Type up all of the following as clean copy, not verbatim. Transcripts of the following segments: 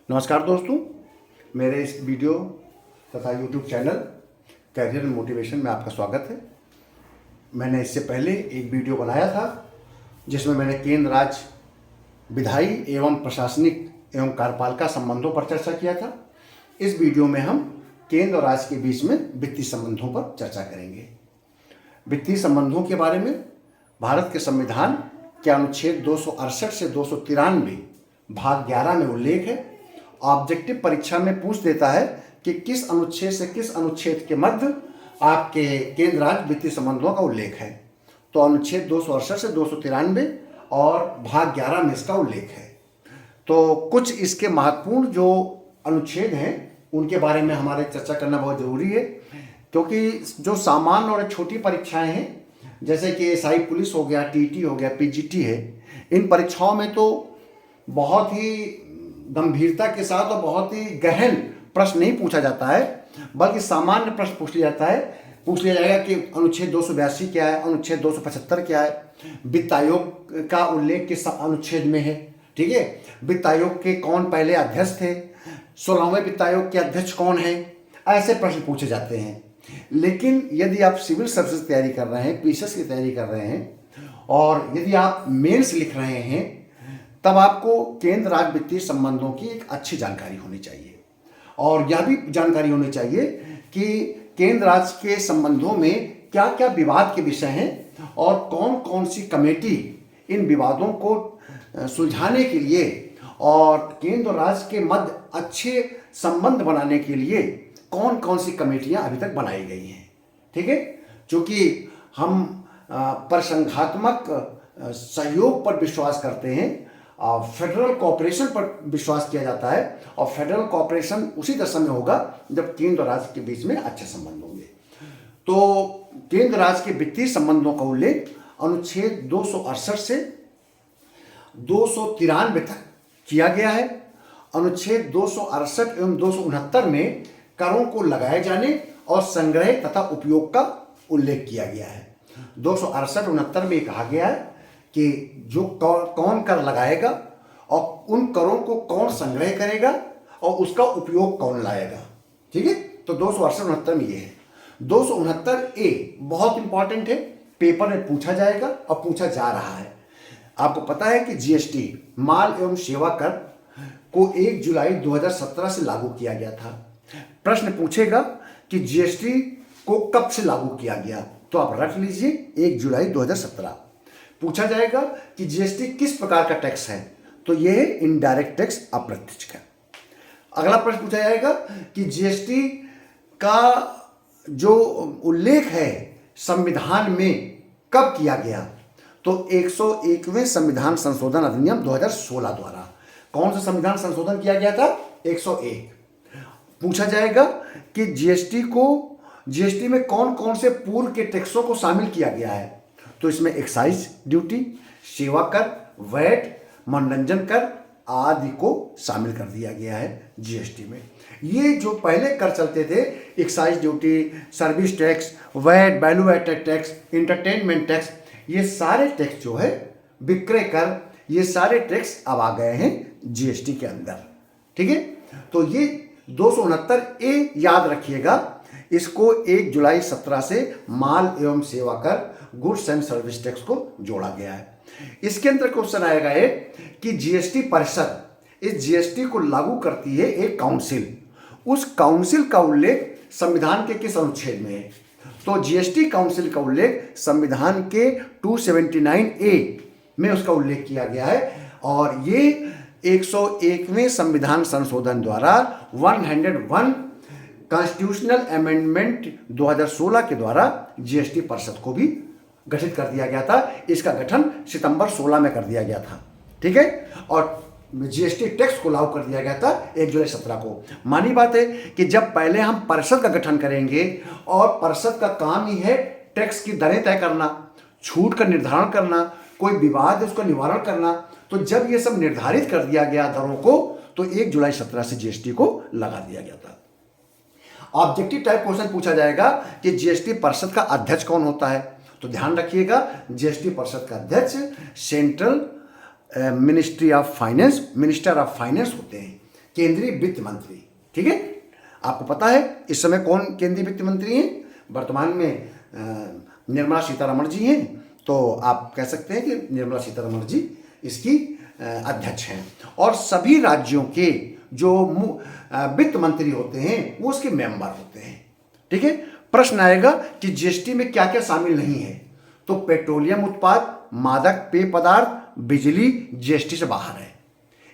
नमस्कार दोस्तों, मेरे इस वीडियो तथा YouTube channel career and motivation में आपका स्वागत है। मैंने इससे पहले एक वीडियो बनाया था जिसमें मैंने केंद्र राज्य विधायी एवं प्रशासनिक एवं कार्यपालिका संबंधों पर चर्चा किया था। इस वीडियो में हम केंद्र और राज्य के बीच में वित्तीय संबंधों पर चर्चा करेंगे। वित्तीय संबंधों के बारे में भारत के संविधान के अनुच्छेद 268 से 293 भाग 11 में उल्लेख है। ऑब्जेक्टिव परीक्षा में पूछ देता है कि किस अनुच्छेद से किस अनुच्छेद के मध्य आपके केंद्र राज्य वित्तीय संबंधों का उल्लेख है। तो अनुच्छेद 268 से 293 और भाग 11 में इसका उल्लेख है। तो कुछ इसके महत्वपूर्ण जो अनुच्छेद हैं उनके बारे में हमारे चर्चा करना बहुत ज़रूरी है, क्योंकि जो सामान्य और छोटी परीक्षाएं हैं जैसे कि एसआई पुलिस हो गया, टीटी हो गया, पीजीटी है, इन परीक्षाओं में तो बहुत ही गंभीरता के साथ और बहुत ही गहन प्रश्न नहीं पूछा जाता है, बल्कि सामान्य प्रश्न पूछ लिया जाएगा कि अनुच्छेद 282 क्या है, अनुच्छेद 275 क्या है, वित्त आयोग का उल्लेख किस अनुच्छेद में है, ठीक है, वित्त आयोग के कौन पहले अध्यक्ष थे, 16वें वित्त आयोग के अध्यक्ष कौन है, ऐसे प्रश्न पूछे जाते हैं। लेकिन यदि आप सिविल सर्विसेज की तैयारी कर रहे हैं, पीसीएस की तैयारी कर रहे हैं और यदि आप मेंस लिख रहे हैं, तब आपको केंद्र राज्य वित्तीय संबंधों की एक अच्छी जानकारी होनी चाहिए। और यह भी जानकारी होनी चाहिए कि केंद्र राज्य के संबंधों में क्या क्या विवाद के विषय हैं और कौन कौन सी कमेटी इन विवादों को सुलझाने के लिए और केंद्र और राज्य के मध्य अच्छे संबंध बनाने के लिए कौन कौन सी कमेटियां अभी तक बनाई गई हैं, ठीक है। क्योंकि हम परिसंघात्मक सहयोग पर विश्वास करते हैं, फेडरल कोऑपरेशन पर विश्वास किया जाता है, और फेडरल कोऑपरेशन उसी दशा में होगा जब केंद्र और राज्य के बीच में अच्छे संबंध होंगे। तो केंद्र राज्य के वित्तीय संबंधों का उल्लेख अनुच्छेद 268 से 293 तक किया गया है। अनुच्छेद 268 एवं 269 में करों को लगाए जाने और संग्रह तथा उपयोग का उल्लेख किया गया है। 268-69 में कहा गया है कि जो कौन कर लगाएगा और उन करों को कौन संग्रह करेगा और उसका उपयोग कौन लाएगा, ठीक है। तो 268-69 में ये है। 269A बहुत इंपॉर्टेंट है, पेपर में पूछा जाएगा और पूछा जा रहा है। आपको पता है कि जीएसटी माल एवं सेवा कर को 1 जुलाई 2017 से लागू किया गया था। प्रश्न पूछेगा कि जीएसटी को कब से लागू किया गया, तो आप रख लीजिए 1 जुलाई 2017। पूछा जाएगा कि जीएसटी किस प्रकार का टैक्स है, तो यह है इनडायरेक्ट टैक्स, अप्रत्यक्ष कर। अगला प्रश्न पूछा जाएगा कि जीएसटी का जो उल्लेख है संविधान में कब किया गया, तो 101वें संविधान संशोधन अधिनियम 2016 द्वारा। कौन सा संविधान संशोधन किया गया था? 101। पूछा जाएगा कि जीएसटी में कौन कौन से पूर्व के टैक्सों को शामिल किया गया है, तो इसमें एक्साइज ड्यूटी, सेवा कर, वैट, मनोरंजन कर आदि को शामिल कर दिया गया है जीएसटी में। ये जो पहले कर चलते थे, excise duty, service tax, VAT, value added tax, entertainment tax, ये सारे टैक्स जो है, विक्रय कर, ये सारे टैक्स अब आ गए हैं जीएसटी के अंदर, ठीक है। तो ये 269A याद रखिएगा, इसको 1 जुलाई 17 से माल एवं सेवा कर, गुड्स एंड सर्विस टैक्स को जोड़ा गया है। इसके अंदर क्वेश्चन आएगा कि जीएसटी परिषद इस जीएसटी को लागू करती है एक काउंसिल, उस काउंसिल का उल्लेख संविधान के किस अनुच्छेद में है, तो जीएसटी काउंसिल का उल्लेख संविधान के 279A में उसका उल्लेख किया गया है। और ये 101वें संविधान संशोधन द्वारा 101 कॉन्स्टिट्यूशनल अमेंडमेंट 2016 के द्वारा जीएसटी परिषद को भी गठित कर दिया गया था। इसका गठन सितंबर 16 में कर दिया गया था, ठीक है। और जीएसटी टैक्स को लागू कर दिया गया था 1 जुलाई 17 को। मानी बात है कि जब पहले हम परिषद का गठन करेंगे, और परिषद का काम ही है टैक्स की दरें तय करना, छूट का निर्धारण करना, कोई विवाद है उसका निवारण करना, तो जब ये सब निर्धारित कर दिया गया दरों को, तो 1 जुलाई 17 से जीएसटी को लगा दिया गया था। ऑब्जेक्टिव टाइप क्वेश्चन पूछा जाएगा कि जीएसटी परिषद का अध्यक्ष कौन होता है, तो ध्यान रखिएगा जीएसटी परिषद का अध्यक्ष सेंट्रल मिनिस्टर ऑफ फाइनेंस होते हैं। केंद्रीय वित्त मंत्री। ठीक है, आपको पता है इस समय कौन केंद्रीय वित्त मंत्री हैं? वर्तमान में निर्मला सीतारमण जी हैं। तो आप कह सकते हैं कि निर्मला सीतारमण जी इसकी अध्यक्ष हैं। और सभी राज्यों के जो वित्त मंत्री होते हैं वो उसके मेंबर होते हैं। ठीक है, प्रश्न आएगा कि जीएसटी में क्या क्या शामिल नहीं है? तो पेट्रोलियम उत्पाद, मादक पेय पदार्थ, बिजली जीएसटी से बाहर है।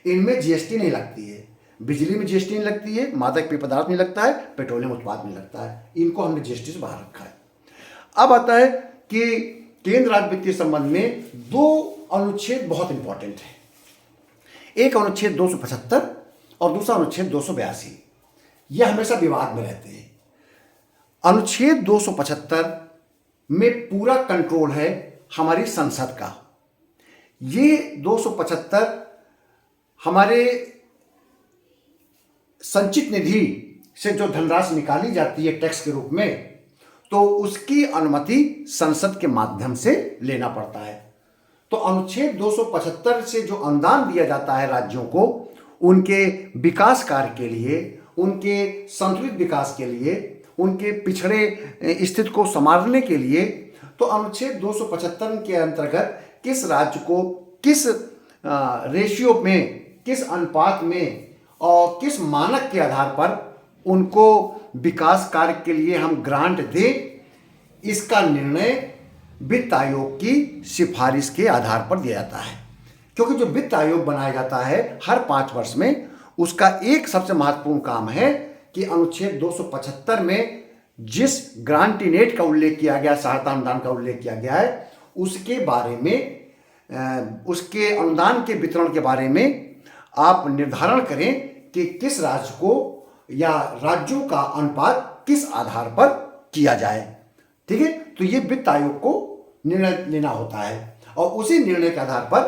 इनमें जीएसटी नहीं लगती है। बिजली में जीएसटी नहीं लगती है, मादक पेय पदार्थ नहीं लगता है, पेट्रोलियम उत्पाद नहीं लगता है। इनको हमने जीएसटी से बाहर रखा है। अब आता है कि केंद्र राज्य वित्तीय संबंध में दो अनुच्छेद बहुत इंपॉर्टेंट है। एक अनुच्छेद 275 और दूसरा अनुच्छेद 282। यह हमेशा विवाद में रहते हैं। अनुच्छेद 275 में पूरा कंट्रोल है हमारी संसद का। ये 275 हमारे संचित निधि से जो धनराशि निकाली जाती है टैक्स के रूप में, तो उसकी अनुमति संसद के माध्यम से लेना पड़ता है। तो अनुच्छेद 275 से जो अनुदान दिया जाता है राज्यों को उनके विकास कार्य के लिए, उनके संतुलित विकास के लिए, उनके पिछड़े स्थिति को संभालने के लिए, तो अनुच्छेद 275 के अंतर्गत किस राज्य को किस रेशियो में, किस अनुपात में और किस मानक के आधार पर उनको विकास कार्य के लिए हम ग्रांट दें, इसका निर्णय वित्त आयोग की सिफारिश के आधार पर दिया जाता है। क्योंकि जो वित्त आयोग बनाया जाता है हर 5 वर्ष में, उसका एक सबसे महत्वपूर्ण काम है कि अनुच्छेद 275 में जिस ग्रांटिनेट का उल्लेख किया गया, सहायता अनुदान का उल्लेख किया गया है, उसके बारे में, उसके अनुदान के वितरण के बारे में आप निर्धारण करें कि किस राज्य को या राज्यों का अनुपात किस आधार पर किया जाए। ठीक है, तो ये वित्त आयोग को निर्णय लेना होता है और उसी निर्णय के आधार पर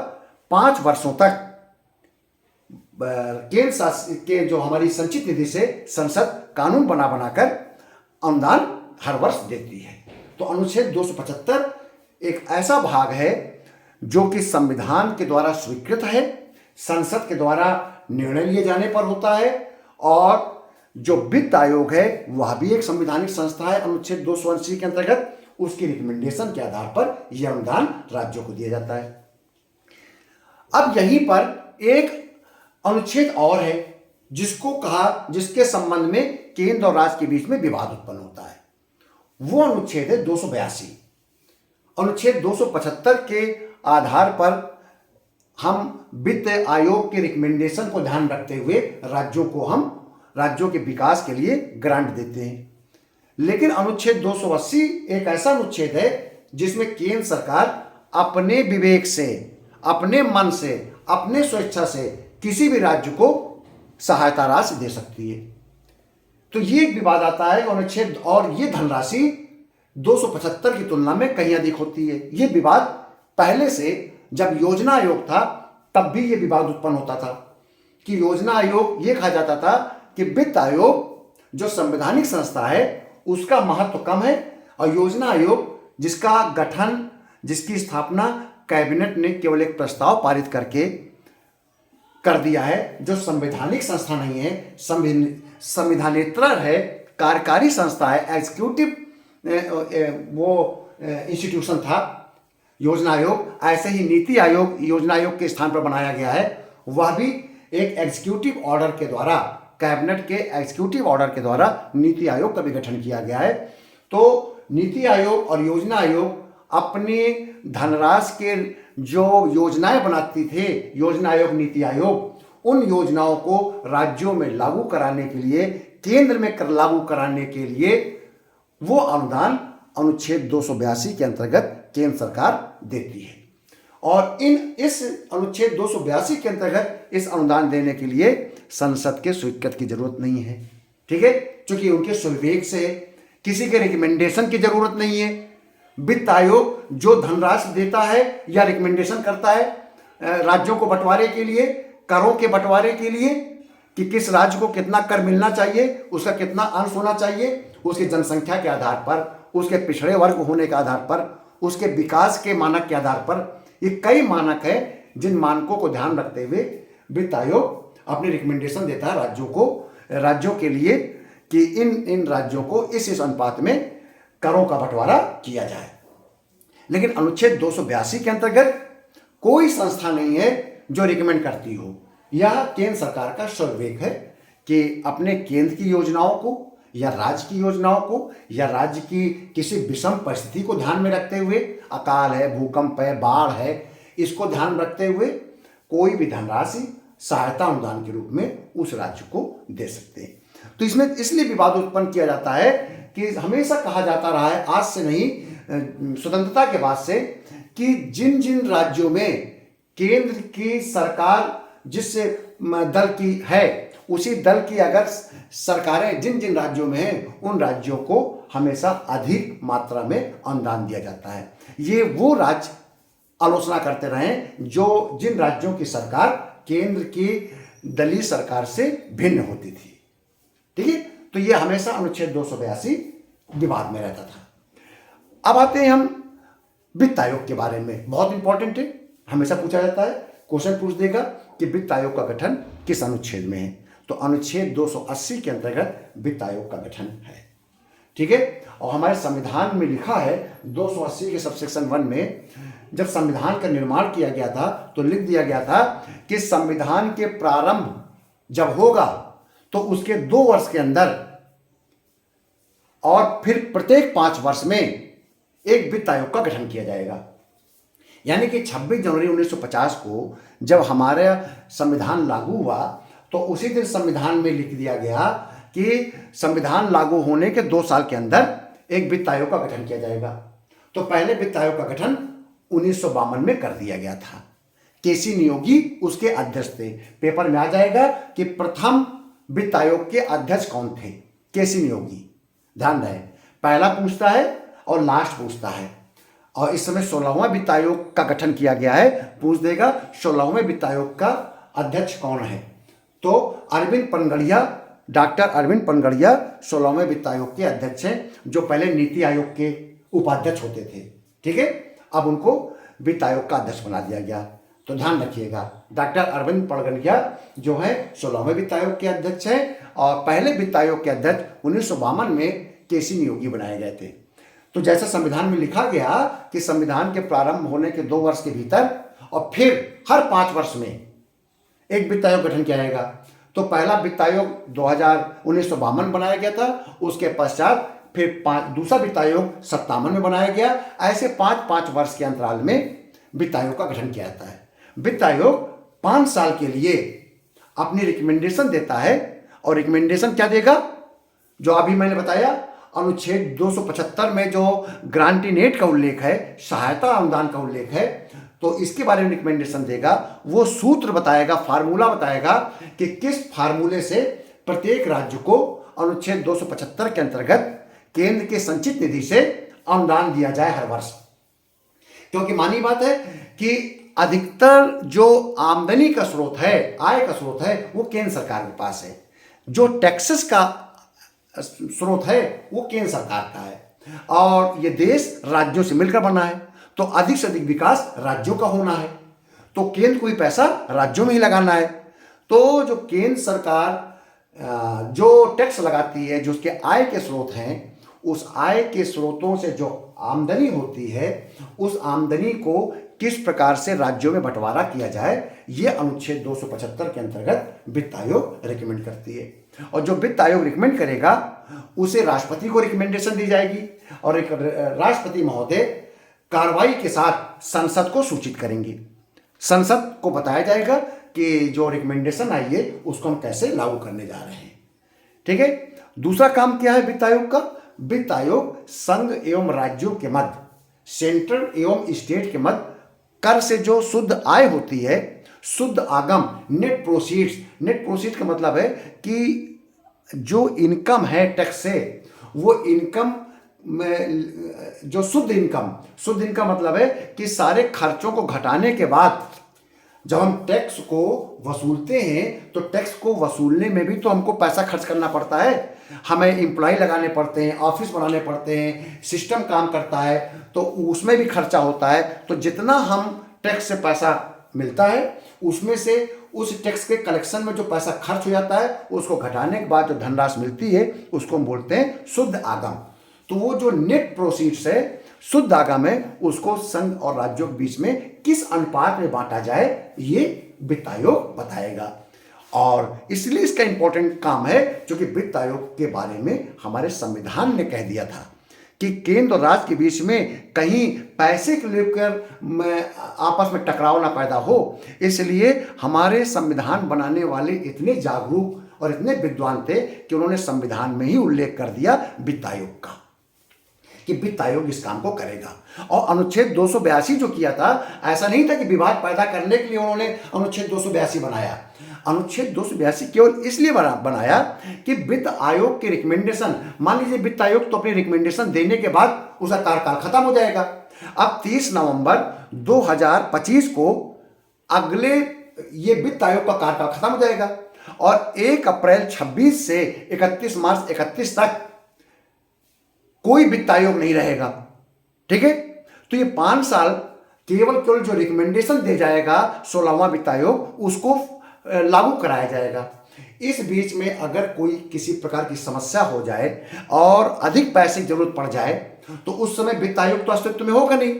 5 वर्षों तक केंद्र शासित के जो हमारी संचित निधि से संसद कानून बनाकर अनुदान हर वर्ष देती है। तो अनुच्छेद 275 एक ऐसा भाग है जो कि संविधान के द्वारा स्वीकृत है, संसद के द्वारा निर्णय लिए जाने पर होता है, और जो वित्त आयोग है वह भी एक संवैधानिक संस्था है अनुच्छेद 280 के अंतर्गत। उसकी रिकमेंडेशन के आधार पर यह अनुदान राज्यों को दिया जाता है। अब यहीं पर एक अनुच्छेद और है जिसके संबंध में केंद्र और राज्य के बीच में विवाद उत्पन्न होता है। वो अनुच्छेद है 282। अनुच्छेद 275 के आधार पर हम वित्त आयोग के रिकमेंडेशन को ध्यान रखते हुए राज्यों के विकास के लिए ग्रांट देते हैं। लेकिन अनुच्छेद 280 एक ऐसा अनुच्छेद है जिसमें केंद्र सरकार अपने विवेक से, अपने मन से, अपने स्वेच्छा से किसी भी राज्य को सहायता राशि दे सकती है। तो ये विवाद आता है अनुच्छेद, और ये धनराशि 275 की तुलना में कहीं अधिक होती है। ये विवाद पहले से, जब योजना आयोग था तब भी ये विवाद उत्पन्न होता था कि योजना आयोग, ये कहा जाता था कि वित्त आयोग जो संवैधानिक संस्था है उसका महत्व कम है, और योजना आयोग जिसका गठन, जिसकी स्थापना कैबिनेट ने केवल एक प्रस्ताव पारित करके कर दिया है, जो संवैधानिक संस्था नहीं है, संविधानेतर है, कार्यकारी संस्था है, एग्जीक्यूटिव वो इंस्टीट्यूशन था योजना आयोग। ऐसे ही नीति आयोग योजना आयोग के स्थान पर बनाया गया है, वह भी एक एग्जीक्यूटिव ऑर्डर के द्वारा, कैबिनेट के एग्जीक्यूटिव ऑर्डर के द्वारा नीति आयोग का भी गठन किया गया है। तो नीति आयोग और योजना आयोग अपने धनराशि के जो योजनाएं बनाती थे, योजना आयोग, नीति आयोग, उन योजनाओं को राज्यों में लागू कराने के लिए, केंद्र में लागू कराने के लिए वो अनुदान अनुच्छेद 282 के अंतर्गत केंद्र सरकार देती है। और इस अनुच्छेद 282 के अंतर्गत इस अनुदान देने के लिए संसद के स्वीकृति की जरूरत नहीं है। ठीक है, क्योंकि उनके सुविवेक से, किसी के रिकमेंडेशन की जरूरत नहीं है। वित्त आयोग जो धनराशि देता है या रिकमेंडेशन करता है राज्यों को बंटवारे के लिए, करों के बंटवारे के लिए, कि किस राज्य को कितना कर मिलना चाहिए, उसका कितना अंश होना चाहिए, उसकी जनसंख्या के आधार पर, उसके पिछड़े वर्ग होने के आधार पर, उसके विकास के मानक के आधार पर। ये कई मानक हैं जिन मानकों को ध्यान रखते हुए वित्त आयोग अपनी रिकमेंडेशन देता है राज्यों के लिए कि इन राज्यों को इस अनुपात में करों का बंटवारा किया जाए। लेकिन अनुच्छेद 282 के अंतर्गत कोई संस्था नहीं है जो रिकमेंड करती हो। यह केंद्र सरकार का स्वविवेक है कि अपने केंद्र की योजनाओं को या राज्य की योजनाओं को या राज्य की किसी विषम परिस्थिति को ध्यान में रखते हुए, अकाल है, भूकंप है, बाढ़ है, इसको ध्यान में रखते हुए कोई भी धनराशि सहायता अनुदान के रूप में उस राज्य को दे सकते हैं। तो इसमें इसलिए विवाद उत्पन्न किया जाता है कि हमेशा कहा जाता रहा है, आज से नहीं, स्वतंत्रता के बाद से, कि जिन जिन राज्यों में केंद्र की सरकार जिस दल की है, उसी दल की अगर सरकारें जिन जिन राज्यों में हैं, उन राज्यों को हमेशा अधिक मात्रा में अनुदान दिया जाता है। ये वो राज्य आलोचना करते रहे जो जिन राज्यों की सरकार केंद्र की दलीय सरकार से भिन्न होती थी। ठीक है, तो ये हमेशा अनुच्छेद 282 विवाद में रहता था। अब आते हैं हम वित्त आयोग के बारे में। बहुत इंपॉर्टेंट है, हमेशा पूछा जाता है, क्वेश्चन पूछ देगा कि वित्त आयोग का गठन किस अनुच्छेद में है। तो अनुच्छेद 280 के अंतर्गत वित्त आयोग का गठन है। ठीक है, और हमारे संविधान में लिखा है 280 के सबसेक्शन 1 में, जब संविधान का निर्माण किया गया था तो लिख दिया गया था कि संविधान के प्रारंभ जब होगा तो उसके 2 वर्ष के अंदर और फिर प्रत्येक 5 वर्ष में एक वित्त आयोग का गठन किया जाएगा। यानी कि 26 जनवरी 1950 को जब हमारा संविधान लागू हुआ तो उसी दिन संविधान में लिख दिया गया कि संविधान लागू होने के 2 साल के अंदर एक वित्त आयोग का गठन किया जाएगा। तो पहले वित्त आयोग का गठन 1952 में कर दिया गया था। केसी नियोगी उसके अध्यक्ष थे। पेपर में आ जाएगा कि प्रथम वित्त आयोग के अध्यक्ष कौन थे, केसी नियोगी। ध्यान रहे, पहला पूछता है और लास्ट पूछता है। और इस समय 16वां वित्त आयोग का गठन किया गया है, पूछ देगा 16वें वित्त आयोग का अध्यक्ष कौन है। तो अरविंद पनगड़िया, डॉक्टर अरविंद पनगड़िया 16वें वित्त आयोग के अध्यक्ष हैं, जो पहले नीति आयोग के उपाध्यक्ष होते थे। ठीक है, अब उनको वित्त आयोग का अध्यक्ष बना दिया गया। तो ध्यान रखिएगा, डॉक्टर अरविंद पनगड़िया जो है 16वें वित्त आयोग के अध्यक्ष हैं और पहले वित्त आयोग के अध्यक्ष 1952 में केसी नियोगी बनाए गए थे। तो जैसा संविधान में लिखा गया कि संविधान के प्रारंभ होने के 2 वर्ष के भीतर और फिर हर 5 वर्ष में एक वित्त आयोग गठन किया जाएगा। तो पहला वित्त आयोग 1952 बनाया गया था, उसके पश्चात फिर दूसरा वित्त आयोग 57 में बनाया गया। ऐसे 5-5 वर्ष के अंतराल में वित्त आयोग का गठन किया जाता है। वित्त आयोग 5 साल के लिए अपनी रिकमेंडेशन देता है। और रिकमेंडेशन क्या देगा, जो अभी मैंने बताया अनुच्छेद 275 में जो ग्रांटीनेट का उल्लेख है, सहायता अनुदान का उल्लेख है, तो इसके बारे में रिकमेंडेशन देगा। वो सूत्र बताएगा, फार्मूला बताएगा कि किस फार्मूले से प्रत्येक राज्य को अनुच्छेद 275 के अंतर्गत केंद्र के संचित निधि से अनुदान दिया जाए हर वर्ष। क्योंकि मानी बात है कि अधिकतर जो आमदनी का स्रोत है, आय का स्रोत है, वो केंद्र सरकार के पास है। जो टैक्सेस का स्रोत है वो केंद्र सरकार का है और ये देश राज्यों से मिलकर बना है। तो अधिक से अधिक विकास राज्यों का होना है, तो केंद्र को ही पैसा राज्यों में ही लगाना है। तो जो केंद्र सरकार जो टैक्स लगाती है, जो उसके आय के स्रोत हैं, उस आय के स्रोतों से जो आमदनी होती है, उस आमदनी को किस प्रकार से राज्यों में बंटवारा किया जाए, ये अनुच्छेद 275 के अंतर्गत वित्त आयोग रिकमेंड करती है। और जो वित्त आयोग रिकमेंड करेगा उसे राष्ट्रपति को रिकमेंडेशन दी जाएगी और एक राष्ट्रपति महोदय कार्रवाई के साथ संसद को सूचित करेंगे। संसद को बताया जाएगा कि जो रिकमेंडेशन आई है उसको हम कैसे लागू करने जा रहे हैं। ठीक है, दूसरा काम क्या है वित्त आयोग का। वित्त आयोग संघ एवं राज्यों के मध्य, सेंट्रल एवं स्टेट के मध्य कर से जो शुद्ध आय होती है, शुद्ध आगम, नेट प्रोसीड्स का मतलब है कि जो इनकम है टैक्स से, वो इनकम में जो शुद्ध इनकम मतलब है कि सारे खर्चों को घटाने के बाद जब हम टैक्स को वसूलते हैं तो टैक्स को वसूलने में भी तो हमको पैसा खर्च करना पड़ता है। हमें एम्प्लॉय लगाने पड़ते हैं, ऑफिस बनाने पड़ते हैं, सिस्टम काम करता है, तो उसमें भी खर्चा होता है। तो जितना हम टैक्स से पैसा मिलता है उसमें से उस टैक्स के कलेक्शन में जो पैसा खर्च हो जाता है उसको घटाने के बाद जो धनराशि मिलती है उसको हम बोलते हैं शुद्ध आगम। तो वो जो नेट प्रोसीड्स है शुद्ध आगम है, उसको संघ और राज्यों के बीच में किस अनुपात में बांटा जाए ये वित्त आयोग बताएगा। और इसलिए इसका इंपॉर्टेंट काम है क्योंकि वित्त आयोग के बारे में हमारे संविधान ने कह दिया था कि केंद्र और राज्य के बीच में कहीं पैसे को लेकर आपस में टकराव ना पैदा हो, इसलिए हमारे संविधान बनाने वाले इतने जागरूक और इतने विद्वान थे कि उन्होंने संविधान में ही उल्लेख कर दिया वित्त आयोग का कि वित्त आयोग इस काम को करेगा। और अनुच्छेद 282 जो किया था, ऐसा नहीं था कि विवाद पैदा करने के लिए उन्होंने अनुच्छेद 282 बनाया। अनुच्छेद 282 केवल इसलिए बनाया कि वित्त आयोग के रिकमेंडेशन, मान लीजिए वित्त आयोग तो अपनी रिकमेंडेशन देने के बाद उसका कार्यकाल खत्म हो जाएगा। अब 30 नवंबर 2025 को अगले ये वित्त आयोग का कार्यकाल खत्म हो जाएगा और 1 अप्रैल 26 से 31 मार्च 31 तक कोई वित्त आयोग नहीं रहेगा। ठीक है, तो ये 5 साल केवल जो रिकमेंडेशन दे जाएगा 16वां वित्त आयोग, उसको लागू कराया जाएगा। इस बीच में अगर कोई किसी प्रकार की समस्या हो जाए और अधिक पैसे की जरूरत पड़ जाए तो उस समय वित्त आयोग तो अस्तित्व में होगा नहीं।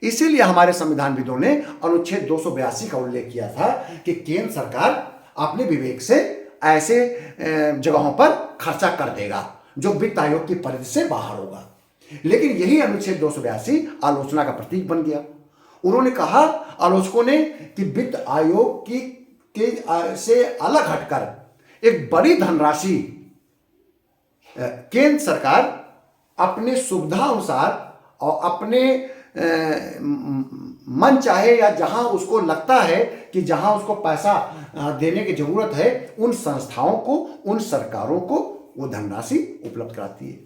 इसीलिए हमारे संविधानविदों ने अनुच्छेद 282 का उल्लेख किया था कि केंद्र सरकार अपने विवेक से ऐसे जगहों पर खर्चा कर देगा जो वित्त आयोग की परिधि से बाहर होगा। लेकिन यही अनुच्छेद 282 आलोचना का प्रतीक बन गया। उन्होंने कहा, आलोचकों ने, कि वित्त आयोग से अलग हटकर एक बड़ी धनराशि केंद्र सरकार अपने सुविधा अनुसार और अपने मन चाहे या जहां उसको लगता है कि जहां उसको पैसा देने की जरूरत है, उन संस्थाओं को, उन सरकारों को वो धनराशि उपलब्ध कराती है।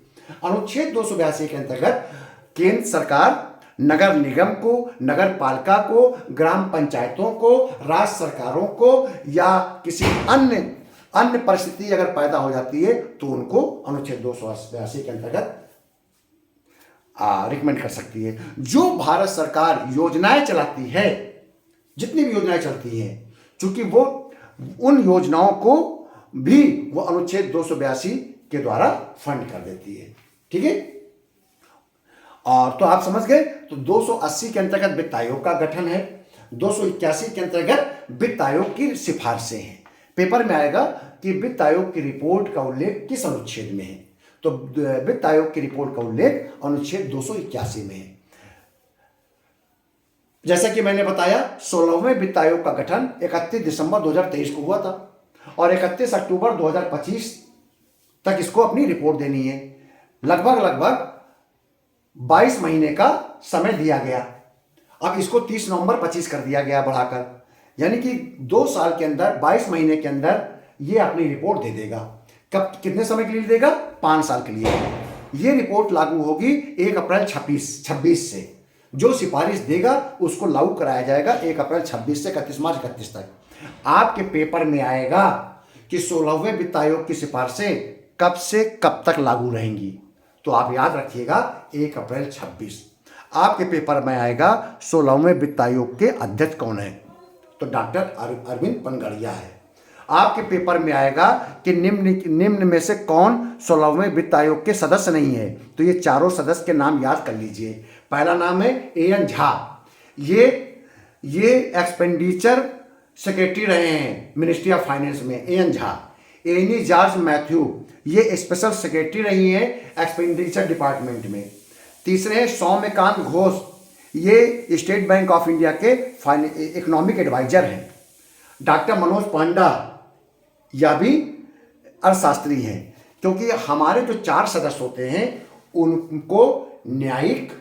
अनुच्छेद 282 के अंतर्गत केंद्र सरकार नगर निगम को, नगर पालिका को, ग्राम पंचायतों को, राज्य सरकारों को या किसी अन्य परिस्थिति अगर पैदा हो जाती है तो उनको अनुच्छेद 282 के अंतर्गत रिकमेंड कर सकती है। जो भारत सरकार योजनाएं चलाती है, जितनी भी योजनाएं चलती हैं, चूंकि वो उन योजनाओं को भी वो अनुच्छेद 282 के द्वारा फंड कर देती है। ठीक है, और तो आप समझ गए। तो 280 के अंतर्गत वित्त आयोग का गठन है, 281 के अंतर्गत वित्त आयोग की सिफारिशें हैं। पेपर में आएगा कि वित्त आयोग की रिपोर्ट का उल्लेख किस अनुच्छेद में है, तो वित्त आयोग की रिपोर्ट का उल्लेख अनुच्छेद 281 में है। जैसा कि मैंने बताया, 16वें वित्त आयोग का गठन 31 दिसंबर 2023 को हुआ था और 31 अक्टूबर 2025 तक इसको अपनी रिपोर्ट देनी है। लगभग 22 महीने का समय दिया गया। अब इसको 30 नवंबर 25 कर दिया गया बढ़ाकर, यानी कि 2 साल के अंदर, 22 महीने के अंदर ये अपनी रिपोर्ट दे देगा। कब, कितने समय के लिए देगा? 5 साल के लिए। ये रिपोर्ट लागू होगी 1 अप्रैल 26 से। जो सिफारिश देगा उसको लागू कराया जाएगा 1 अप्रैल 26 से 31 मार्च 31 तक। आपके पेपर में आएगा कि 16वें वित्त आयोग की सिफारिशें कब से कब तक लागू रहेंगी, तो आप याद रखिएगा 1 अप्रैल 26। आपके पेपर में आएगा 16वें वित्त आयोग के अध्यक्ष कौन है, तो डॉक्टर अरविंद पनगड़िया है। आपके पेपर में आएगा कि निम्न में से कौन 16वें वित्त आयोग के सदस्य नहीं है, तो ये चारों सदस्य के नाम याद कर लीजिए। पहला नाम है एएन झा, ये एक्सपेंडिचर सेक्रेटरी रहे हैं मिनिस्ट्री ऑफ फाइनेंस में, A N Jha. Annie George Mathew, ये स्पेशल सेक्रेटरी रही हैं एक्सपेंडिचर डिपार्टमेंट में। तीसरे हैं सौम्यकांत घोष, ये स्टेट बैंक ऑफ इंडिया के इकोनॉमिक एडवाइजर हैं। डॉक्टर मनोज पांडा, यह भी अर्थशास्त्री हैं। क्योंकि हमारे जो 4 सदस्य होते हैं उनको न्यायिक,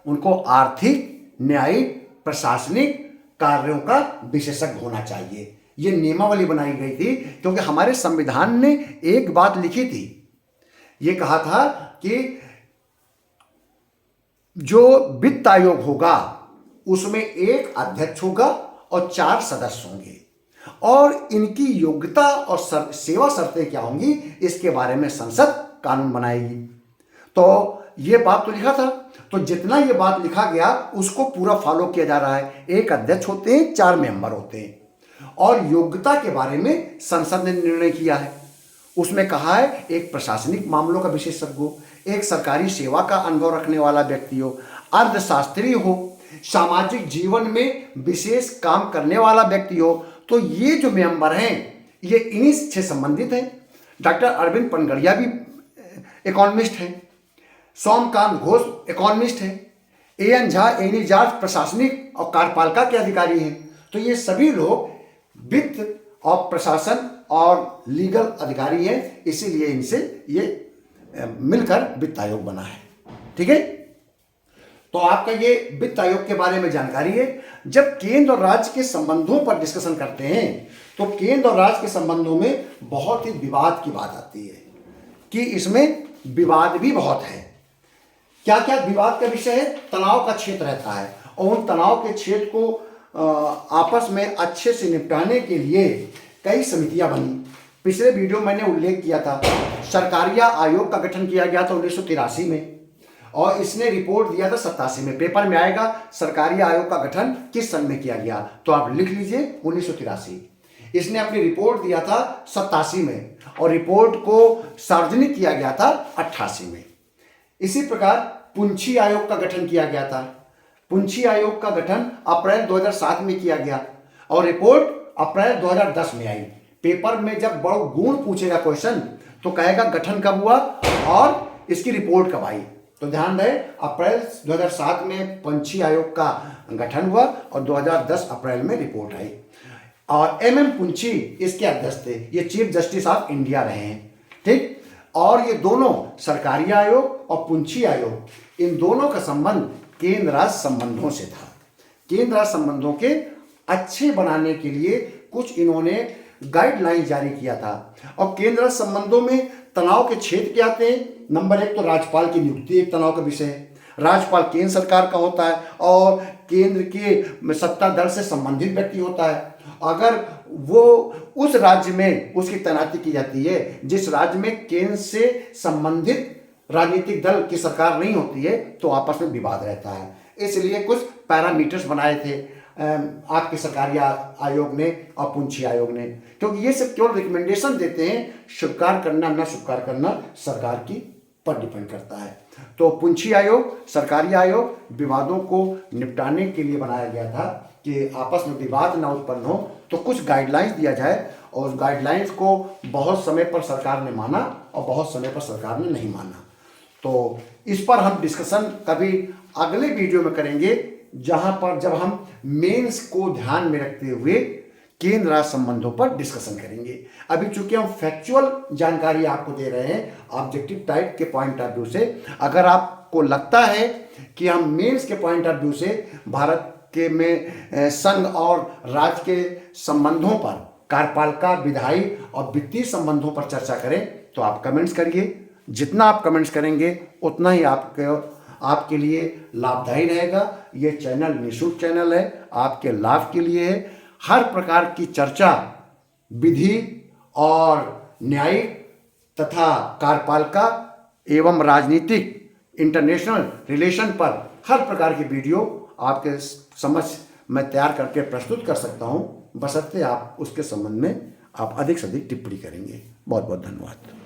उनको आर्थिक, न्यायिक, प्रशासनिक कार्यों का विशेषज्ञ होना चाहिए। ये नियमावली बनाई गई थी क्योंकि हमारे संविधान ने एक बात लिखी थी, ये कहा था कि जो वित्त आयोग होगा उसमें एक अध्यक्ष होगा और 4 सदस्य होंगे और इनकी योग्यता और सेवा शर्तें क्या होंगी इसके बारे में संसद कानून बनाएगी। तो ये बात तो लिखा था, तो जितना ये बात लिखा गया उसको पूरा फॉलो किया जा रहा है। एक अध्यक्ष होते हैं, 4 मेंबर होते हैं। और योग्यता के बारे में संसद ने निर्णय किया है। उसमें कहा है एक प्रशासनिक मामलों का विशेषज्ञ हो, एक सरकारी सेवा का अनुभव रखने वाला व्यक्ति हो, अर्थशास्त्री हो, सामाजिक जीवन में विशेष काम करने वाला व्यक्ति हो। तो ये जो मेंबर हैं ये इन्हीं से संबंधित हैं। डॉक्टर अरविंद पनगड़िया भी इकोनॉमिस्ट हैं, सोमकांत घोष इकोनॉमिस्ट हैं, एएन झा एनी जॉर्ज प्रशासनिक और कार्यपालिका के अधिकारी हैं। तो ये सभी लोग वित्त और प्रशासन और लीगल अधिकारी हैं, इसीलिए इनसे ये मिलकर वित्त आयोग बना है। ठीक है, तो आपका ये वित्त आयोग के बारे में जानकारी है। जब केंद्र और राज्य के संबंधों पर डिस्कशन करते हैं तो केंद्र और राज्य के संबंधों में बहुत ही विवाद की बात आती है कि इसमें विवाद भी बहुत है। क्या क्या विवाद का विषय है? तनाव का क्षेत्र रहता है और उन तनाव के क्षेत्र को आपस में अच्छे से निपटाने के लिए कई समितियां बनी। पिछले वीडियो मैंने उल्लेख किया था, सरकारिया आयोग का गठन किया गया था 1983 में और इसने रिपोर्ट दिया था 87 में। पेपर में आएगा सरकारिया आयोग का गठन किस सन में किया गया, तो आप लिख लीजिए 1983। इसने अपनी रिपोर्ट दिया था 87 में और रिपोर्ट को सार्वजनिक किया गया था 88 में। इसी प्रकार पुंछी आयोग का गठन किया गया था। पुंछी आयोग का गठन अप्रैल 2007 में किया गया और रिपोर्ट अप्रैल 2010 में आई। पेपर में जब बड़ा गुण पूछेगा क्वेश्चन तो कहेगा गठन कब हुआ और इसकी रिपोर्ट कब आई। तो ध्यान रहे, अप्रैल 2007 में पुंछी आयोग का गठन हुआ और 2010 अप्रैल में रिपोर्ट आई और एमएम पुंछी इसके अध्यक्ष थे। ये चीफ जस्टिस ऑफ इंडिया रहे हैं। ठीक, और ये दोनों सरकारी आयोग और पुंछी आयोग, इन दोनों का संबंध केंद्र राज्य संबंधों से था। केंद्र राज्य संबंधों के अच्छे बनाने के लिए कुछ इन्होंने गाइडलाइन जारी किया था। और केंद्र राज्य संबंधों में तनाव के क्षेत्र क्या आते हैं? नंबर 1 तो राज्यपाल की नियुक्ति एक तनाव का विषय है। राज्यपाल केंद्र सरकार का होता है और केंद्र के सत्ता दल से संबंधित व्यक्ति होता है। अगर वो उस राज्य में उसकी तैनाती की जाती है जिस राज्य में केंद्र से संबंधित राजनीतिक दल की सरकार नहीं होती है तो आपस में विवाद रहता है। इसलिए कुछ पैरामीटर्स बनाए थे आपके सरकारी आयोग ने और पुंछी आयोग ने, क्योंकि ये सब केवल रिकमेंडेशन देते हैं। स्वीकार करना न स्वीकार करना सरकार की पर डिपेंड करता है। तो पुंछी आयोग, सरकारी आयोग विवादों को निपटाने के लिए बनाया गया था कि आपस में विवाद न उत्पन्न हो, तो कुछ गाइडलाइंस दिया जाए और उस गाइडलाइंस को बहुत समय पर सरकार ने माना और बहुत समय पर सरकार ने नहीं माना। तो इस पर हम डिस्कशन कभी अगले वीडियो में करेंगे, जहां पर जब हम मेंस को ध्यान में रखते हुए केंद्र राज्य संबंधों पर डिस्कशन करेंगे। अभी चूंकि हम फैक्चुअल जानकारी आपको दे रहे हैं ऑब्जेक्टिव टाइप के पॉइंट ऑफ व्यू से, अगर आपको लगता है कि हम मेंस के पॉइंट ऑफ व्यू से भारत के में संघ और राज्य के संबंधों पर, कार्यपालिका, विधायी और वित्तीय संबंधों पर चर्चा करें, तो आप कमेंट्स करिए। जितना आप कमेंट्स करेंगे उतना ही आपके लिए लाभदायी रहेगा। ये चैनल निःशुल्क चैनल है, आपके लाभ के लिए है। हर प्रकार की चर्चा विधि और न्यायिक तथा कार्यपालिका एवं राजनीतिक इंटरनेशनल रिलेशन पर हर प्रकार की वीडियो आपके समझ मैं तैयार करके प्रस्तुत कर सकता हूं, बशर्ते आप उसके संबंध में आप अधिक से अधिक टिप्पणी करेंगे। बहुत बहुत धन्यवाद।